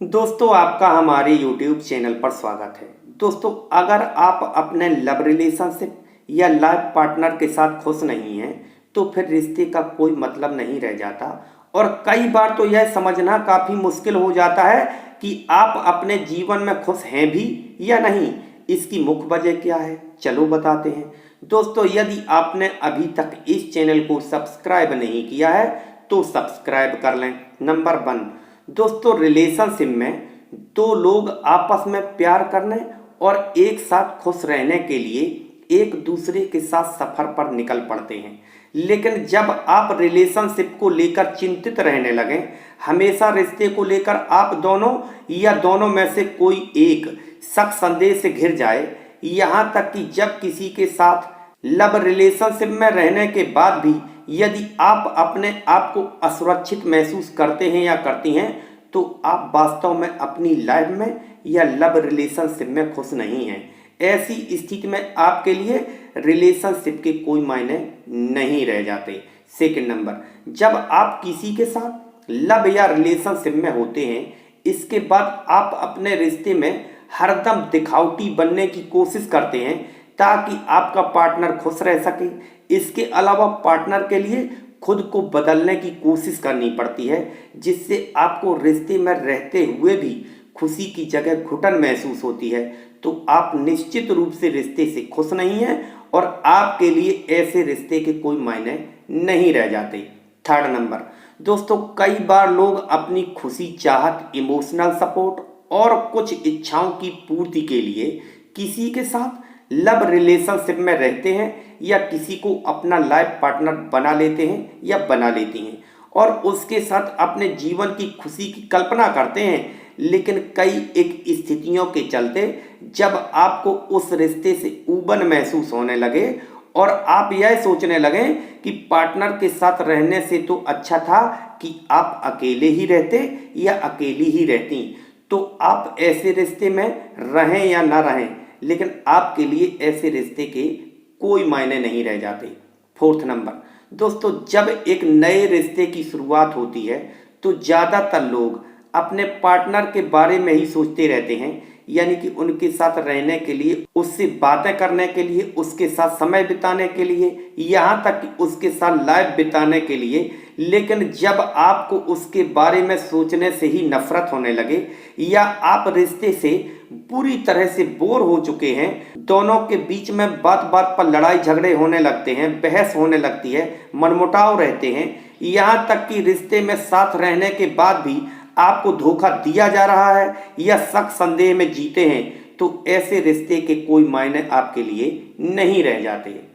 दोस्तों, आपका हमारे YouTube चैनल पर स्वागत है। दोस्तों, अगर आप अपने लव रिलेशनशिप या लाइफ पार्टनर के साथ खुश नहीं हैं, तो फिर रिश्ते का कोई मतलब नहीं रह जाता। और कई बार तो यह समझना काफ़ी मुश्किल हो जाता है कि आप अपने जीवन में खुश हैं भी या नहीं। इसकी मुख्य वजह क्या है, चलो बताते हैं। दोस्तों, यदि आपने अभी तक इस चैनल को सब्सक्राइब नहीं किया है तो सब्सक्राइब कर लें। नंबर 1, दोस्तों, रिलेशनशिप में दो लोग आपस में प्यार करने और एक साथ खुश रहने के लिए एक दूसरे के साथ सफर पर निकल पड़ते हैं। लेकिन जब आप रिलेशनशिप को लेकर चिंतित रहने लगें, हमेशा रिश्ते को लेकर आप दोनों या दोनों में से कोई एक शक संदेह से घिर जाए, यहाँ तक कि जब किसी के साथ लव रिलेशनशिप में रहने के बाद भी यदि आप अपने आप को असुरक्षित महसूस करते हैं या करती हैं, तो आप वास्तव में अपनी लाइफ में या लव रिलेशनशिप में खुश नहीं हैं। ऐसी स्थिति में आपके लिए रिलेशनशिप के कोई मायने नहीं रह जाते। सेकंड नंबर, जब आप किसी के साथ लव या रिलेशनशिप में होते हैं, इसके बाद आप अपने रिश्ते में हरदम दिखावटी बनने की कोशिश करते हैं ताकि आपका पार्टनर खुश रह सके। इसके अलावा पार्टनर के लिए खुद को बदलने की कोशिश करनी पड़ती है, जिससे आपको रिश्ते में रहते हुए भी खुशी की जगह घुटन महसूस होती है। तो आप निश्चित रूप से रिश्ते से खुश नहीं हैं और आपके लिए ऐसे रिश्ते के कोई मायने नहीं रह जाते। थर्ड नंबर, दोस्तों, कई बार लोग अपनी खुशी, चाहत, इमोशनल सपोर्ट और कुछ इच्छाओं की पूर्ति के लिए किसी के साथ लव रिलेशनशिप में रहते हैं या किसी को अपना लाइफ पार्टनर बना लेते हैं या बना लेती हैं और उसके साथ अपने जीवन की खुशी की कल्पना करते हैं। लेकिन कई एक स्थितियों के चलते जब आपको उस रिश्ते से ऊबन महसूस होने लगे और आप यह सोचने लगें कि पार्टनर के साथ रहने से तो अच्छा था कि आप अकेले ही रहते या अकेली ही रहती, तो आप ऐसे रिश्ते में रहें या ना रहें, लेकिन आपके लिए ऐसे रिश्ते के कोई मायने नहीं रह जाते। फोर्थ नंबर, दोस्तों, जब एक नए रिश्ते की शुरुआत होती है तो ज़्यादातर लोग अपने पार्टनर के बारे में ही सोचते रहते हैं, यानी कि उनके साथ रहने के लिए, उससे बातें करने के लिए, उसके साथ समय बिताने के लिए, यहाँ तक कि उसके साथ लाइफ बिताने के लिए। लेकिन जब आपको उसके बारे में सोचने से ही नफरत होने लगे या आप रिश्ते से पूरी तरह से बोर हो चुके हैं, दोनों के बीच में बात बात पर लड़ाई झगड़े होने लगते हैं, बहस होने लगती है, मनमुटाव रहते हैं, यहाँ तक कि रिश्ते में साथ रहने के बाद भी आपको धोखा दिया जा रहा है या शक संदेह में जीते हैं, तो ऐसे रिश्ते के कोई मायने आपके लिए नहीं रह जाते।